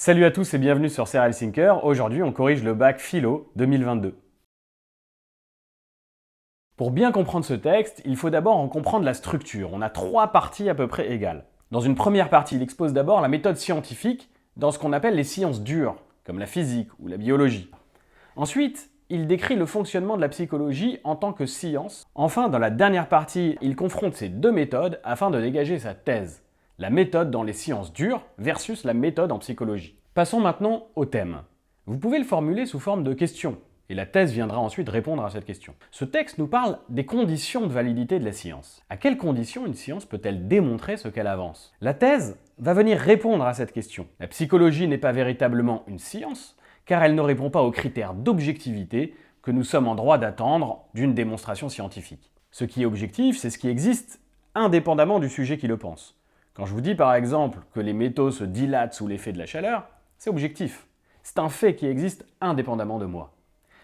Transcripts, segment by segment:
Salut à tous et bienvenue sur Serial Thinker. Aujourd'hui, on corrige le bac Philo 2022. Pour bien comprendre ce texte, il faut d'abord en comprendre la structure. On a 3 parties à peu près égales. Dans une première partie, il expose d'abord la méthode scientifique dans ce qu'on appelle les sciences dures, comme la physique ou la biologie. Ensuite, il décrit le fonctionnement de la psychologie en tant que science. Enfin, dans la dernière partie, il confronte ces deux méthodes afin de dégager sa thèse. La méthode dans les sciences dures versus la méthode en psychologie. Passons maintenant au thème. Vous pouvez le formuler sous forme de question, et la thèse viendra ensuite répondre à cette question. Ce texte nous parle des conditions de validité de la science. À quelles conditions une science peut-elle démontrer ce qu'elle avance? La thèse va venir répondre à cette question. La psychologie n'est pas véritablement une science, car elle ne répond pas aux critères d'objectivité que nous sommes en droit d'attendre d'une démonstration scientifique. Ce qui est objectif, c'est ce qui existe indépendamment du sujet qui le pense. Quand je vous dis par exemple que les métaux se dilatent sous l'effet de la chaleur, c'est objectif. C'est un fait qui existe indépendamment de moi.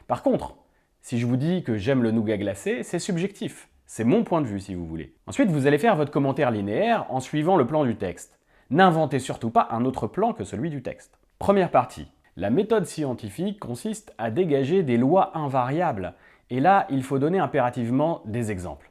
Par contre, si je vous dis que j'aime le nougat glacé, c'est subjectif. C'est mon point de vue si vous voulez. Ensuite, vous allez faire votre commentaire linéaire en suivant le plan du texte. N'inventez surtout pas un autre plan que celui du texte. Première partie. La méthode scientifique consiste à dégager des lois invariables. Et là, il faut donner impérativement des exemples.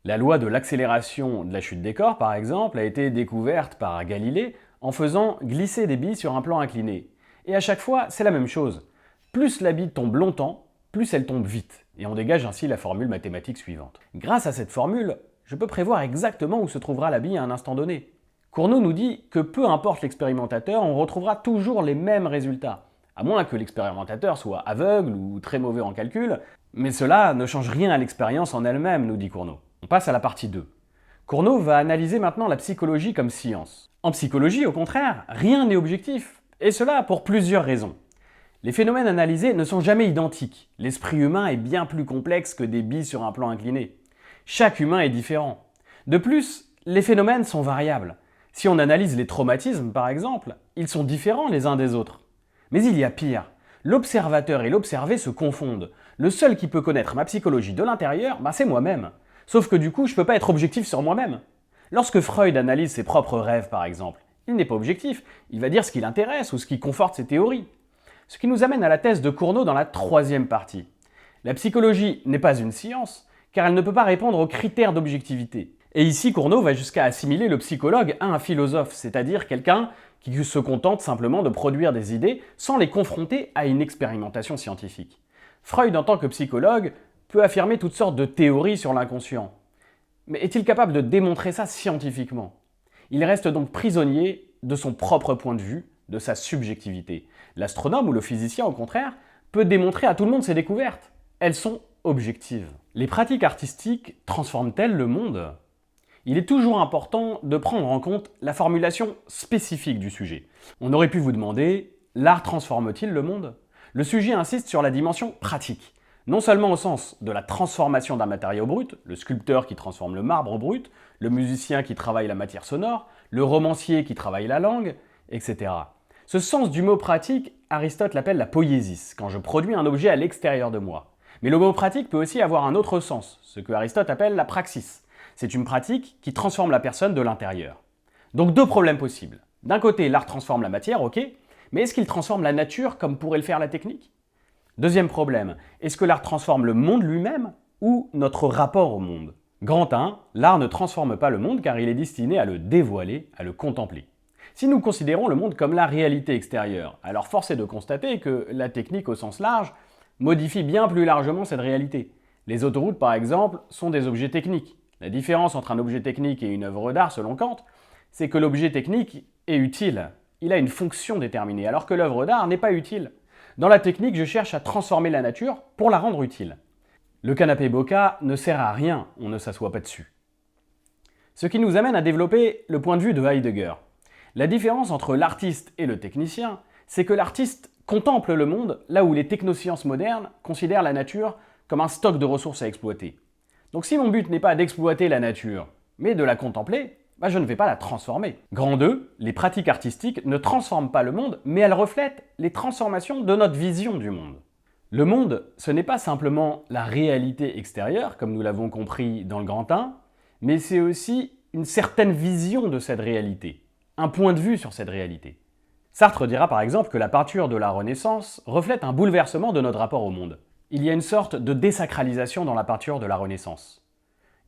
La loi de l'accélération de la chute des corps, par exemple, a été découverte par Galilée en faisant glisser des billes sur un plan incliné. Et à chaque fois, c'est la même chose. Plus la bille tombe longtemps, plus elle tombe vite. Et on dégage ainsi la formule mathématique suivante. Grâce à cette formule, je peux prévoir exactement où se trouvera la bille à un instant donné. Cournot nous dit que peu importe l'expérimentateur, on retrouvera toujours les mêmes résultats. À moins que l'expérimentateur soit aveugle ou très mauvais en calcul, mais cela ne change rien à l'expérience en elle-même, nous dit Cournot. On passe à la partie 2. Cournot va analyser maintenant la psychologie comme science. En psychologie, au contraire, rien n'est objectif, et cela pour plusieurs raisons. Les phénomènes analysés ne sont jamais identiques. L'esprit humain est bien plus complexe que des billes sur un plan incliné. Chaque humain est différent. De plus, les phénomènes sont variables. Si on analyse les traumatismes, par exemple, ils sont différents les uns des autres. Mais il y a pire. L'observateur et l'observé se confondent. Le seul qui peut connaître ma psychologie de l'intérieur, c'est moi-même. Sauf que du coup, je ne peux pas être objectif sur moi-même. Lorsque Freud analyse ses propres rêves, par exemple, il n'est pas objectif, il va dire ce qui l'intéresse ou ce qui conforte ses théories. Ce qui nous amène à la thèse de Cournot dans la 3e partie. La psychologie n'est pas une science, car elle ne peut pas répondre aux critères d'objectivité. Et ici, Cournot va jusqu'à assimiler le psychologue à un philosophe, c'est-à-dire quelqu'un qui se contente simplement de produire des idées sans les confronter à une expérimentation scientifique. Freud, en tant que psychologue, peut affirmer toutes sortes de théories sur l'inconscient. Mais est-il capable de démontrer ça scientifiquement? Il reste donc prisonnier de son propre point de vue, de sa subjectivité. L'astronome ou le physicien, au contraire, peut démontrer à tout le monde ses découvertes. Elles sont objectives. Les pratiques artistiques transforment-elles le monde? Il est toujours important de prendre en compte la formulation spécifique du sujet. On aurait pu vous demander, l'art transforme-t-il le monde? Le sujet insiste sur la dimension pratique. Non seulement au sens de la transformation d'un matériau brut, le sculpteur qui transforme le marbre brut, le musicien qui travaille la matière sonore, le romancier qui travaille la langue, etc. Ce sens du mot pratique, Aristote l'appelle la poiesis, quand je produis un objet à l'extérieur de moi. Mais le mot pratique peut aussi avoir un autre sens, ce que Aristote appelle la praxis. C'est une pratique qui transforme la personne de l'intérieur. Donc 2 problèmes possibles. D'un côté, l'art transforme la matière, ok, mais est-ce qu'il transforme la nature comme pourrait le faire la technique? Deuxième problème, est-ce que l'art transforme le monde lui-même ou notre rapport au monde? Grand 1, l'art ne transforme pas le monde car il est destiné à le dévoiler, à le contempler. Si nous considérons le monde comme la réalité extérieure, alors force est de constater que la technique au sens large modifie bien plus largement cette réalité. Les autoroutes par exemple sont des objets techniques. La différence entre un objet technique et une œuvre d'art selon Kant, c'est que l'objet technique est utile. Il a une fonction déterminée, alors que l'œuvre d'art n'est pas utile. Dans la technique, je cherche à transformer la nature pour la rendre utile. Le canapé Boca ne sert à rien, on ne s'assoit pas dessus. Ce qui nous amène à développer le point de vue de Heidegger. La différence entre l'artiste et le technicien, c'est que l'artiste contemple le monde là où les technosciences modernes considèrent la nature comme un stock de ressources à exploiter. Donc si mon but n'est pas d'exploiter la nature, mais de la contempler, je ne vais pas la transformer. Grand 2, les pratiques artistiques ne transforment pas le monde, mais elles reflètent les transformations de notre vision du monde. Le monde, ce n'est pas simplement la réalité extérieure, comme nous l'avons compris dans le grand 1, mais c'est aussi une certaine vision de cette réalité, un point de vue sur cette réalité. Sartre dira par exemple que la peinture de la Renaissance reflète un bouleversement de notre rapport au monde. Il y a une sorte de désacralisation dans la peinture de la Renaissance,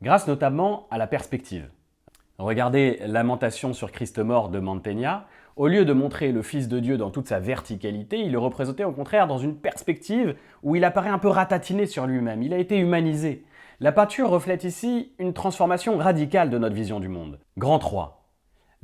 grâce notamment à la perspective. Regardez Lamentation sur Christ mort de Mantegna. Au lieu de montrer le Fils de Dieu dans toute sa verticalité, il est représenté au contraire dans une perspective où il apparaît un peu ratatiné sur lui-même, il a été humanisé. La peinture reflète ici une transformation radicale de notre vision du monde. Grand 3.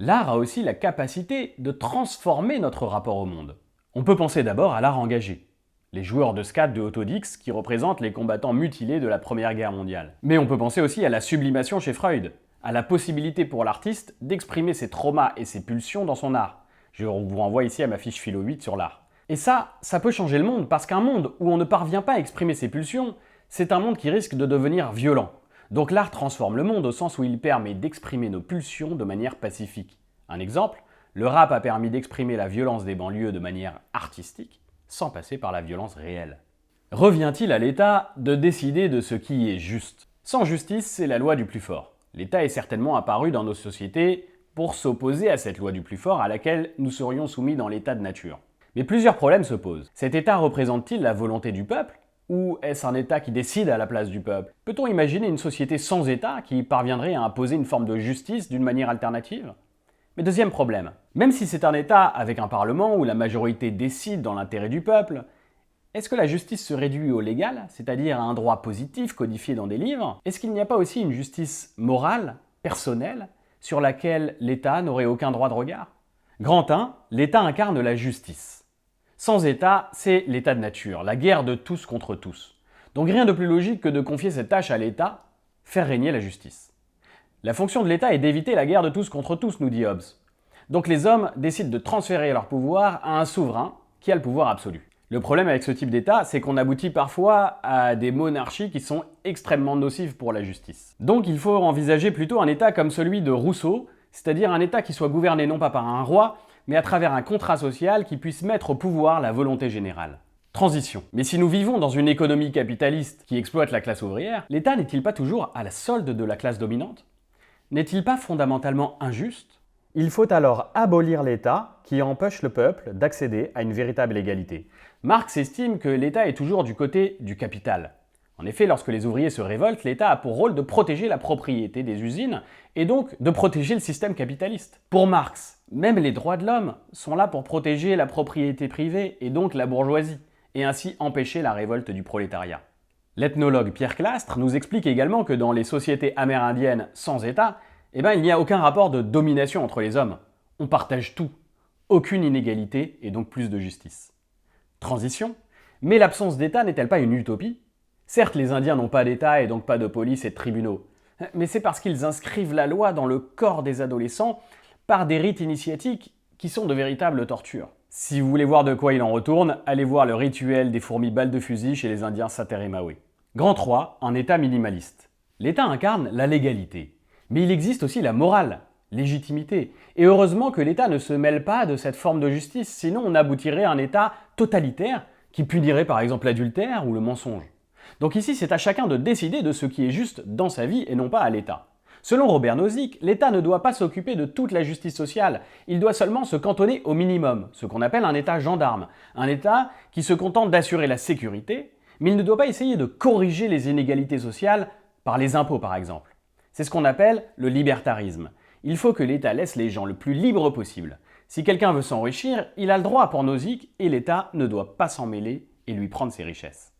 L'art a aussi la capacité de transformer notre rapport au monde. On peut penser d'abord à l'art engagé. Les joueurs de skat de Autodix qui représentent les combattants mutilés de la Première Guerre mondiale. Mais on peut penser aussi à la sublimation chez Freud, à la possibilité pour l'artiste d'exprimer ses traumas et ses pulsions dans son art. Je vous renvoie ici à ma fiche philo 8 sur l'art. Et ça peut changer le monde, parce qu'un monde où on ne parvient pas à exprimer ses pulsions, c'est un monde qui risque de devenir violent. Donc l'art transforme le monde au sens où il permet d'exprimer nos pulsions de manière pacifique. Un exemple, le rap a permis d'exprimer la violence des banlieues de manière artistique, sans passer par la violence réelle. Revient-il à l'État de décider de ce qui est juste? Sans justice, c'est la loi du plus fort. L'État est certainement apparu dans nos sociétés pour s'opposer à cette loi du plus fort à laquelle nous serions soumis dans l'état de nature. Mais plusieurs problèmes se posent. Cet État représente-t-il la volonté du peuple? Ou est-ce un État qui décide à la place du peuple? Peut-on imaginer une société sans État qui parviendrait à imposer une forme de justice d'une manière alternative? Mais deuxième problème, même si c'est un État avec un Parlement où la majorité décide dans l'intérêt du peuple, est-ce que la justice se réduit au légal, c'est-à-dire à un droit positif codifié dans des livres? Est-ce qu'il n'y a pas aussi une justice morale, personnelle, sur laquelle l'État n'aurait aucun droit de regard? Grand 1, l'État incarne la justice. Sans État, c'est l'état de nature, la guerre de tous contre tous. Donc rien de plus logique que de confier cette tâche à l'État, faire régner la justice. La fonction de l'État est d'éviter la guerre de tous contre tous, nous dit Hobbes. Donc les hommes décident de transférer leur pouvoir à un souverain qui a le pouvoir absolu. Le problème avec ce type d'État, c'est qu'on aboutit parfois à des monarchies qui sont extrêmement nocives pour la justice. Donc il faut envisager plutôt un État comme celui de Rousseau, c'est-à-dire un État qui soit gouverné non pas par un roi, mais à travers un contrat social qui puisse mettre au pouvoir la volonté générale. Transition. Mais si nous vivons dans une économie capitaliste qui exploite la classe ouvrière, l'État n'est-il pas toujours à la solde de la classe dominante? N'est-il pas fondamentalement injuste? Il faut alors abolir l'État qui empêche le peuple d'accéder à une véritable égalité. Marx estime que l'État est toujours du côté du capital. En effet, lorsque les ouvriers se révoltent, l'État a pour rôle de protéger la propriété des usines et donc de protéger le système capitaliste. Pour Marx, même les droits de l'homme sont là pour protéger la propriété privée et donc la bourgeoisie, et ainsi empêcher la révolte du prolétariat. L'ethnologue Pierre Clastre nous explique également que dans les sociétés amérindiennes sans État, il n'y a aucun rapport de domination entre les hommes. On partage tout. Aucune inégalité et donc plus de justice. Transition. Mais l'absence d'État n'est-elle pas une utopie? Certes, les Indiens n'ont pas d'État et donc pas de police et de tribunaux. Mais c'est parce qu'ils inscrivent la loi dans le corps des adolescents par des rites initiatiques qui sont de véritables tortures. Si vous voulez voir de quoi il en retourne, allez voir le rituel des fourmis balles de fusil chez les Indiens Sateremawe. Grand 3, un État minimaliste. L'État incarne la légalité. Mais il existe aussi la morale, légitimité. Et heureusement que l'État ne se mêle pas de cette forme de justice, sinon on aboutirait à un État totalitaire qui punirait par exemple l'adultère ou le mensonge. Donc ici, c'est à chacun de décider de ce qui est juste dans sa vie et non pas à l'État. Selon Robert Nozick, l'État ne doit pas s'occuper de toute la justice sociale, il doit seulement se cantonner au minimum, ce qu'on appelle un État gendarme, un État qui se contente d'assurer la sécurité, mais il ne doit pas essayer de corriger les inégalités sociales par les impôts par exemple. C'est ce qu'on appelle le libertarisme. Il faut que l'État laisse les gens le plus libres possible. Si quelqu'un veut s'enrichir, il a le droit pour Nozick et l'État ne doit pas s'en mêler et lui prendre ses richesses.